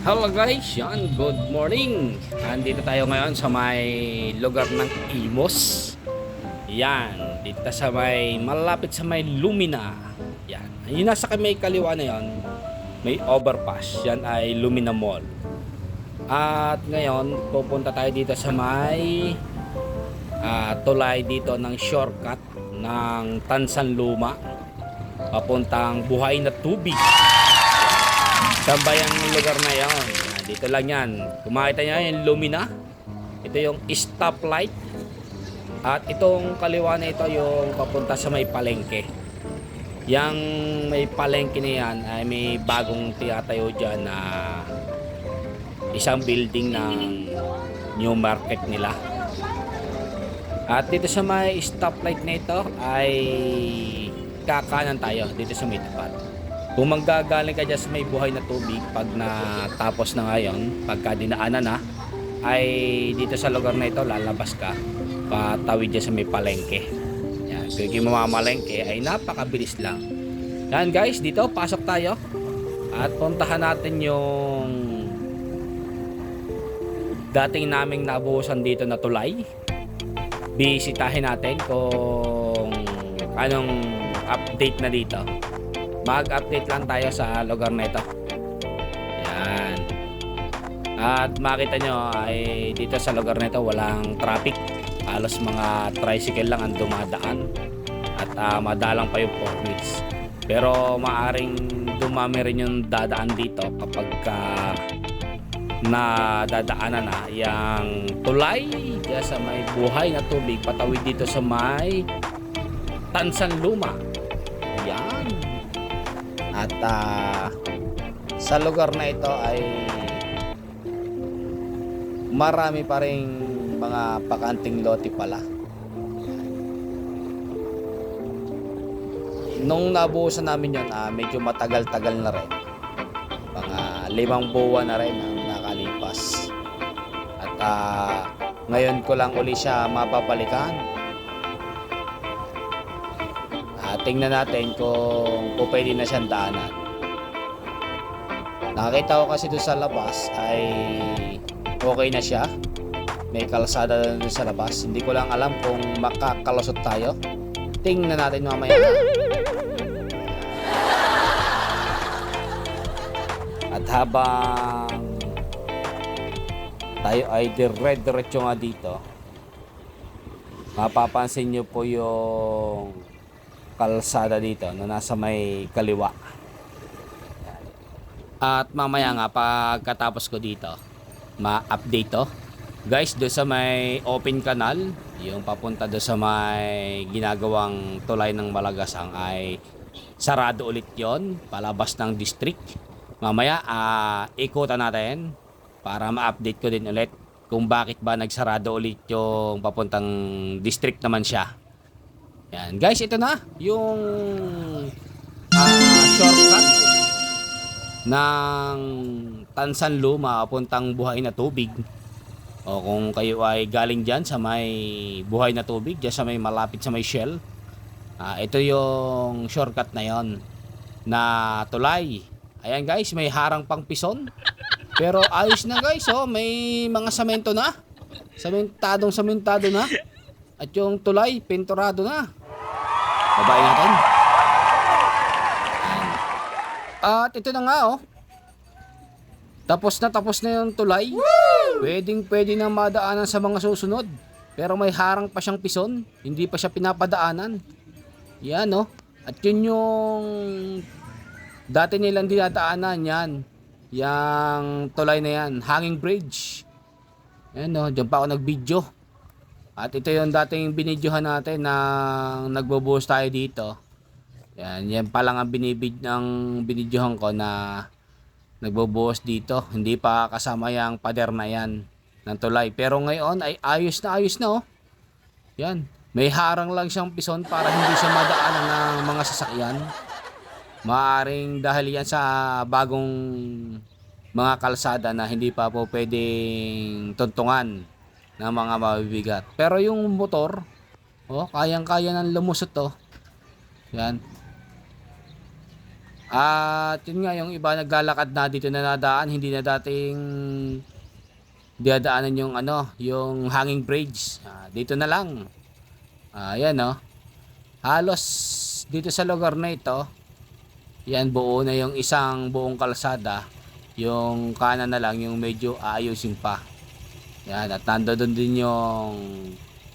Hello guys, yan, good morning. Andito tayo ngayon sa may lugar ng Imos. Yan, dito sa may malapit sa may Lumina. Yan, yung nasa may kaliwa na yan, may overpass. Yan ay Lumina Mall. At ngayon, pupunta tayo dito sa may tulay dito ng shortcut ng Tansanluma papuntang Buhay na Tubig. Sabay ang lugar na yon. Dito lang yan. Kung makita nyo yung Lumina, ito yung stoplight. At itong kaliwa na ito yung papunta sa may palengke. Yang may palengke na yan ay may bagong tiyatayo dyan na isang building ng new market nila. At dito sa may stoplight na ito ay kakanan tayo dito sa may tapat. Kung manggagaling ka dyan sa may Buhay na Tubig, pag natapos na ngayon, pagka dinaanan na, ay dito sa lugar na ito, lalabas ka, patawid dyan sa may palengke. Yan, kung mamamalengke, ay napakabilis lang. Yan guys, dito, pasok tayo. At puntahan natin yung dating naming nabuhusan dito na tulay. Bisitahin natin kung anong update na dito. Mag-update lang tayo sa lugar na ito. Yan. At makita nyo ay dito sa lugar na ito walang traffic. Halos mga tricycle lang ang dumadaan. At madalang pa yung forklifts. Pero maaring dumami rin yung dadaan dito kapag nadadaanan na yung tulay dyan sa may Buhay na Tubig patawid dito sa may Tansanluma. Yan. At sa lugar na ito ay marami pa ring mga bakanting lote pala. Nung nabuhusan namin yun, medyo matagal-tagal na rin. Mga 5 buwan na rin ang nakalipas. At ngayon ko lang uli siya mapapalikan. Tingnan natin kung pwede na siyang daanan. Nakakita ko kasi doon sa labas ay okay na siya. May kalsada doon sa labas. Hindi ko lang alam kung makakalusot tayo. Tingnan natin mamaya. At habang tayo ay dire-diretso nga dito, mapapansin nyo po yung kalsada dito na nasa may kaliwa. At mamaya nga pagkatapos ko dito ma-update to guys doon sa may open canal, yung papunta doon sa may ginagawang tulay ng Malagasang ay sarado ulit yon palabas ng district. Mamaya ikutan natin para ma-update ko din ulit kung bakit ba nagsarado ulit yung papuntang district naman siya. Yan guys, ito na yung shortcut ng Tansanluma papuntang Buhay na Tubig. O kung kayo ay galing dyan sa may Buhay na Tubig, dyan sa may malapit sa may Shell, ito yung shortcut na yon na tulay. Ayan guys, may harang pang pison. Pero ayos na guys, oh, may mga semento na. Sementado na. At yung tulay, pinturado na. Babae natin. At ito na nga oh. Tapos na yung tulay. Pwede na madaanan sa mga susunod. Pero may harang pa siyang pison. Hindi pa siya pinapadaanan. Yan oh. At yun yung dati nilang dinadaanan yan. Yang tulay na yan. Hanging bridge. Yan oh. Diyan pa ako nag-video. At ito yung dating binidyohan natin na nagbo-boost tayo dito. Yan pa lang ang binidyohan ko na nagbo-boost dito. Hindi pa kasama yung pader na yan ng tulay. Pero ngayon ay ayos na oh. Yan. May harang lang siyang pison para hindi siya madaanan ng mga sasakyan. Maaring dahil yan sa bagong mga kalsada na hindi pa po pwedeng tuntungan ng mga mabibigat. Pero yung motor, oh, kayang-kaya ng lumusot to. Yan. At yun nga, yung iba naglalakad na dito na nadaan, hindi na dating diadaanan yung ano, yung hanging bridge. Dito na lang. Ayan oh. Halos dito sa lugar na ito, yan buo na yung isang buong kalsada. Yung kanan na lang yung medyo ayusin pa. Yan, at nandoon din yung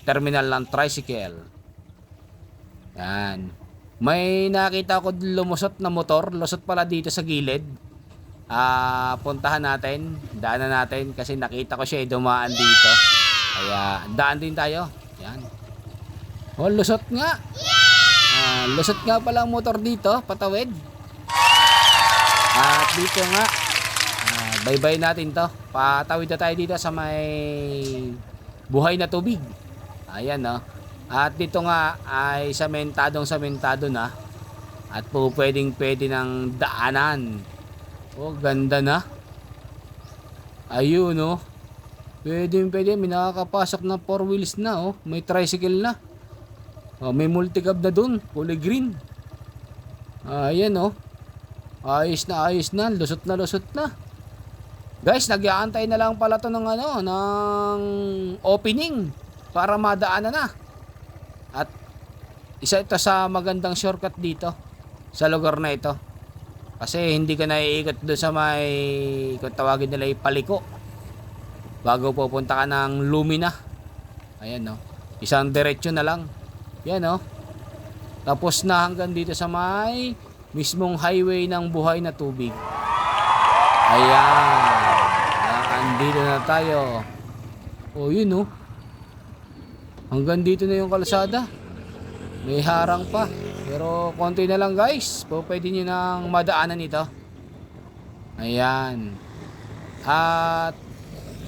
terminal ng tricycle. Yan. May nakita ko lumusot na motor, lusot pala dito sa gilid. Puntahan natin, daanan natin kasi nakita ko siya dumaan dito. Kaya daan din tayo. Yan. Oh, lusot nga. Lusot nga pala ang motor dito, patawid. At dito nga, bye-bye natin to. Patawid na tayo dito sa may buhay na tubig. Ayan no. At dito nga ay samentado na. At po pwede ng daanan. Oh, ganda na. Ayun oh. Pwede. May nakakapasok na 4 wheels na oh. May tricycle na. Oh, may multicab na dun. Kulay green. Ayan oh. Ayos na. Lusot na. Guys, nag-aantay na lang pala to ng ng opening para madaanan na. At isa ito sa magandang shortcut dito sa lugar na ito. Kasi hindi ka naiikot doon sa may, kung tawagin nila yung paliko, bago pupunta ka ng Lumina. Ayan no. Isang diretsyo na lang. Yan no. Tapos na hanggang dito sa may mismong highway ng buhay na tubig. Ayan. Andito na tayo. Oh, yun no. Hanggang dito na yung kalsada. May harang pa. Pero konti na lang guys. Pwede nyo nang madaanan ito. Ayan. At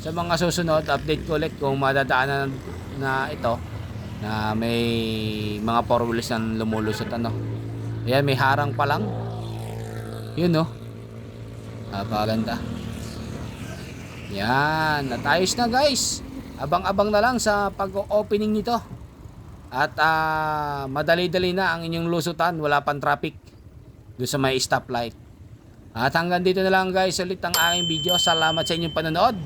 sa mga susunod, update ko ulit kung madadaanan na ito. Na may mga 4 wheels na lumulusot ano. Ayan, may harang pa lang. Yun no. Napakaganda. Yan. At ayos na guys. Abang-abang na lang sa pag-opening nito. At madali-dali na ang inyong lusutan. Wala pang traffic doon sa may stoplight. At hanggang dito na lang guys ulit ang aking video. Salamat sa inyong panonood.